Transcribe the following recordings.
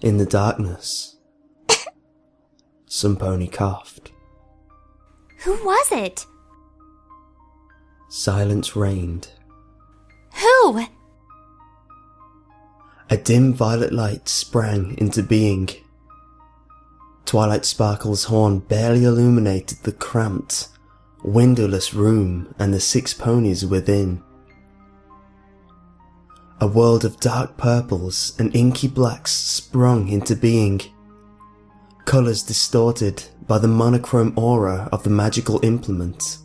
In the darkness, some pony coughed. Who was it? Silence reigned. Who? A dim violet light sprang into being. Twilight Sparkle's horn barely illuminated the cramped, windowless room and the 6 ponies within. A world of dark purples and inky blacks sprung into being, colours distorted by the monochrome aura of the magical implement.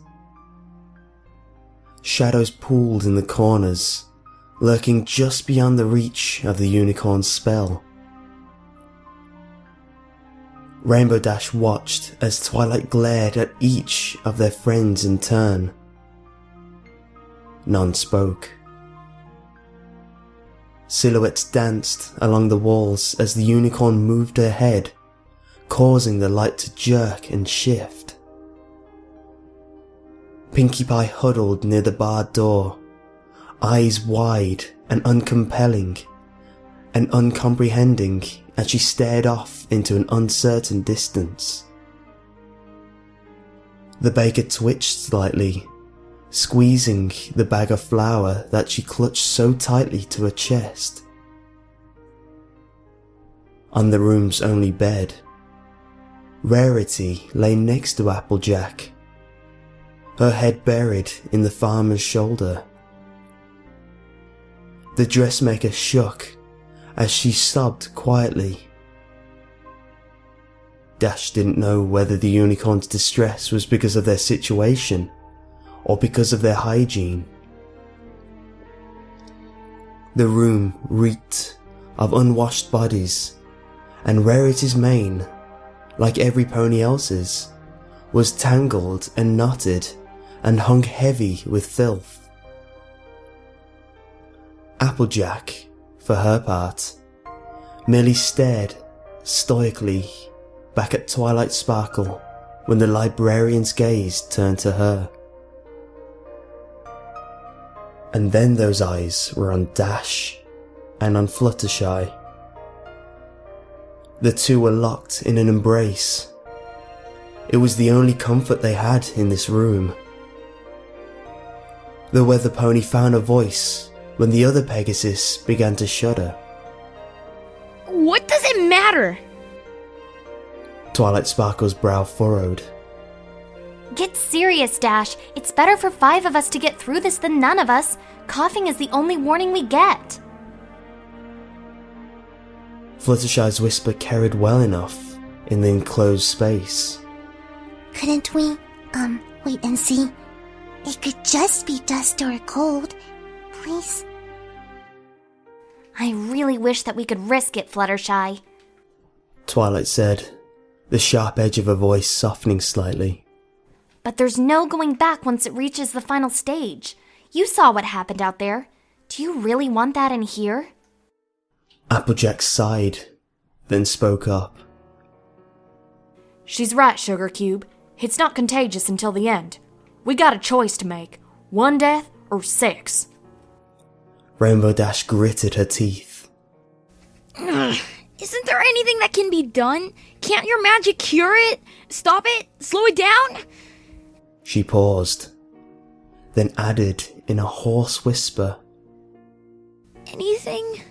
Shadows pooled in the corners, lurking just beyond the reach of the unicorn's spell. Rainbow Dash watched as Twilight glared at each of their friends in turn. None spoke. Silhouettes danced along the walls as the unicorn moved her head, causing the light to jerk and shift. Pinkie Pie huddled near the barred door, eyes wide and uncompelling and uncomprehending as she stared off into an uncertain distance. The baker twitched slightly, squeezing the bag of flour that she clutched so tightly to her chest. On the room's only bed, Rarity lay next to Applejack, her head buried in the farmer's shoulder. The dressmaker shook as she sobbed quietly. Dash didn't know whether the unicorn's distress was because of their situation or because of their hygiene. The room reeked of unwashed bodies, and Rarity's mane, like every pony else's, was tangled and knotted and hung heavy with filth. Applejack, for her part, merely stared stoically back at Twilight Sparkle when the librarian's gaze turned to her. And then those eyes were on Dash and on Fluttershy. The two were locked in an embrace. It was the only comfort they had in this room. The weather pony found a voice when the other Pegasus began to shudder. What does it matter? Twilight Sparkle's brow furrowed. Get serious, Dash. It's better for 5 of us to get through this than none of us. Coughing is the only warning we get. Fluttershy's whisper carried well enough in the enclosed space. Couldn't we, wait and see? It could just be dust or cold. Please? I really wish that we could risk it, Fluttershy. Twilight said, the sharp edge of her voice softening slightly. But there's no going back once it reaches the final stage. You saw what happened out there. Do you really want that in here? Applejack sighed, then spoke up. She's right, Sugar Cube. It's not contagious until the end. We got a choice to make. 1 death or 6. Rainbow Dash gritted her teeth. Isn't there anything that can be done? Can't your magic cure it? Stop it? Slow it down? She paused, then added in a hoarse whisper. Anything?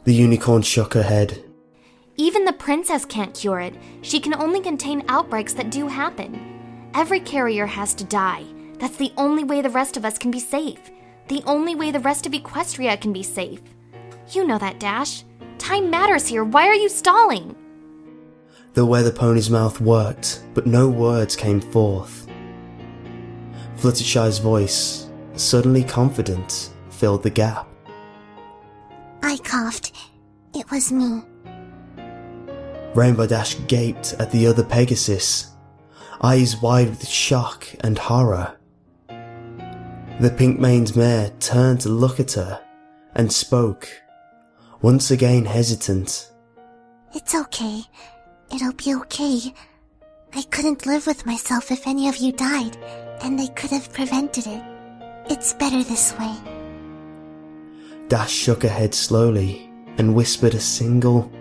The unicorn shook her head. Even the princess can't cure it. She can only contain outbreaks that do happen. Every carrier has to die. That's the only way the rest of us can be safe. The only way the rest of Equestria can be safe. You know that, Dash. Time matters here. Why are you stalling? The weather pony's mouth worked, but no words came forth. Fluttershy's voice, suddenly confident, filled the gap. I coughed. It was me. Rainbow Dash gaped at the other Pegasus, eyes wide with shock and horror. The pink-maned mare turned to look at her and spoke, once again hesitant. It's okay. It'll be okay. I couldn't live with myself if any of you died, and they could have prevented it. It's better this way. Dash shook her head slowly and whispered a single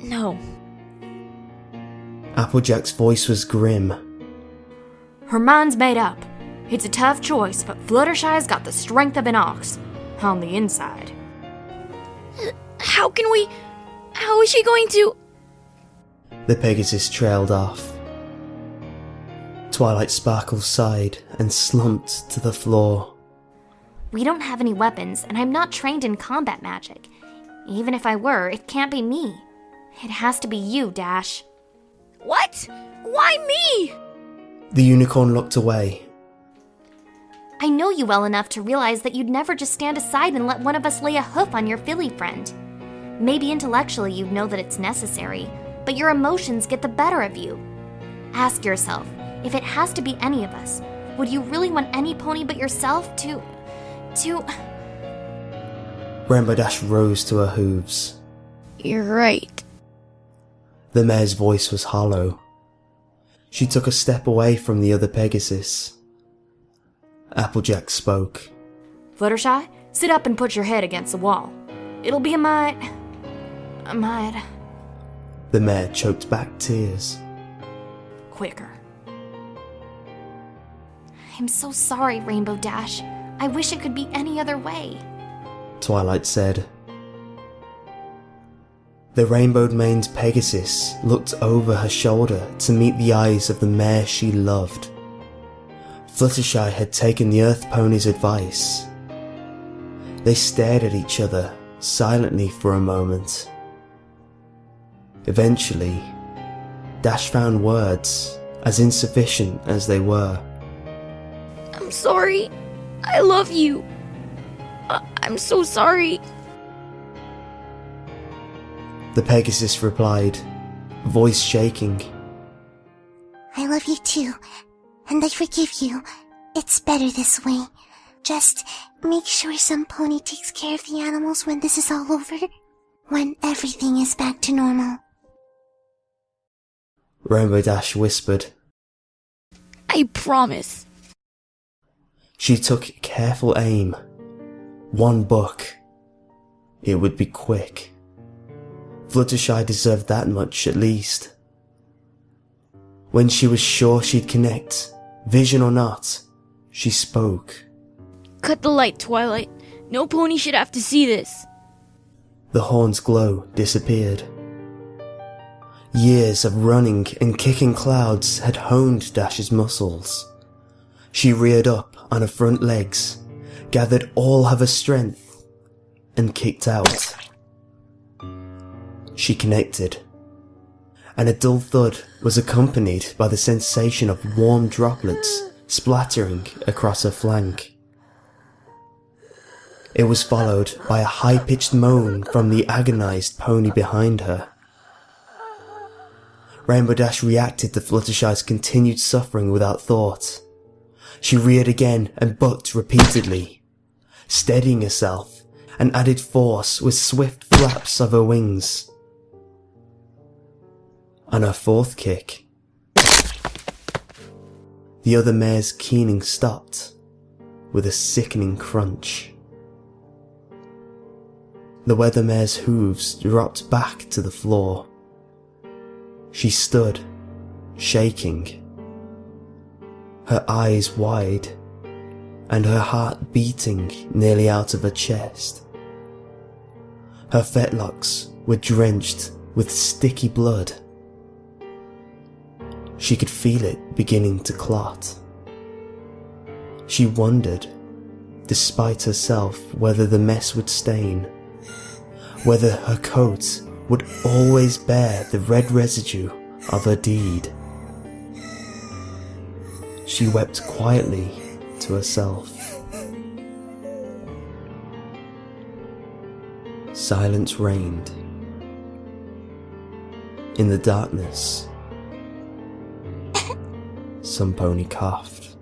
No. Applejack's voice was grim. Her mind's made up. It's a tough choice, but Fluttershy's got the strength of an ox. On the inside. How is she going to... The Pegasus trailed off. Twilight Sparkle sighed and slumped to the floor. We don't have any weapons, and I'm not trained in combat magic. Even if I were, it can't be me. It has to be you, Dash. What? Why me? The unicorn looked away. I know you well enough to realize that you'd never just stand aside and let one of us lay a hoof on your filly friend. Maybe intellectually you'd know that it's necessary, but your emotions get the better of you. Ask yourself, if it has to be any of us, would you really want any pony but yourself to... Rainbow Dash rose to her hooves. You're right. The mare's voice was hollow. She took a step away from the other Pegasus. Applejack spoke. Fluttershy, sit up and put your head against the wall. It'll be a mite... The mare choked back tears. quicker. I'm so sorry, Rainbow Dash. I wish it could be any other way. Twilight said. The rainbow-maned Pegasus looked over her shoulder to meet the eyes of the mare she loved. Fluttershy had taken the Earth Pony's advice. They stared at each other silently for a moment. Eventually, Dash found words, as insufficient as they were. I'm sorry. I love you. I'm so sorry. The Pegasus replied, voice shaking. I love you too, and I forgive you. It's better this way. Just make sure some pony takes care of the animals when this is all over. When everything is back to normal. Rainbow Dash whispered. I promise. She took careful aim. One buck. It would be quick. Fluttershy deserved that much at least. When she was sure she'd connect, vision or not, she spoke. Cut the light, Twilight. No pony should have to see this. The horn's glow disappeared. Years of running and kicking clouds had honed Dash's muscles. She reared up on her front legs, gathered all of her strength, and kicked out. She connected, and a dull thud was accompanied by the sensation of warm droplets splattering across her flank. It was followed by a high-pitched moan from the agonized pony behind her. Rainbow Dash reacted to Fluttershy's continued suffering without thought. She reared again and bucked repeatedly, steadying herself and added force with swift flaps of her wings. On her fourth kick, the other mare's keening stopped with a sickening crunch. The weather mare's hooves dropped back to the floor. She stood, shaking, her eyes wide, and her heart beating nearly out of her chest. Her fetlocks were drenched with sticky blood. She could feel it beginning to clot. She wondered, despite herself, whether the mess would stain, whether her coat would always bear the red residue of her deed. She wept quietly to herself. Silence reigned. In the darkness, some pony coughed.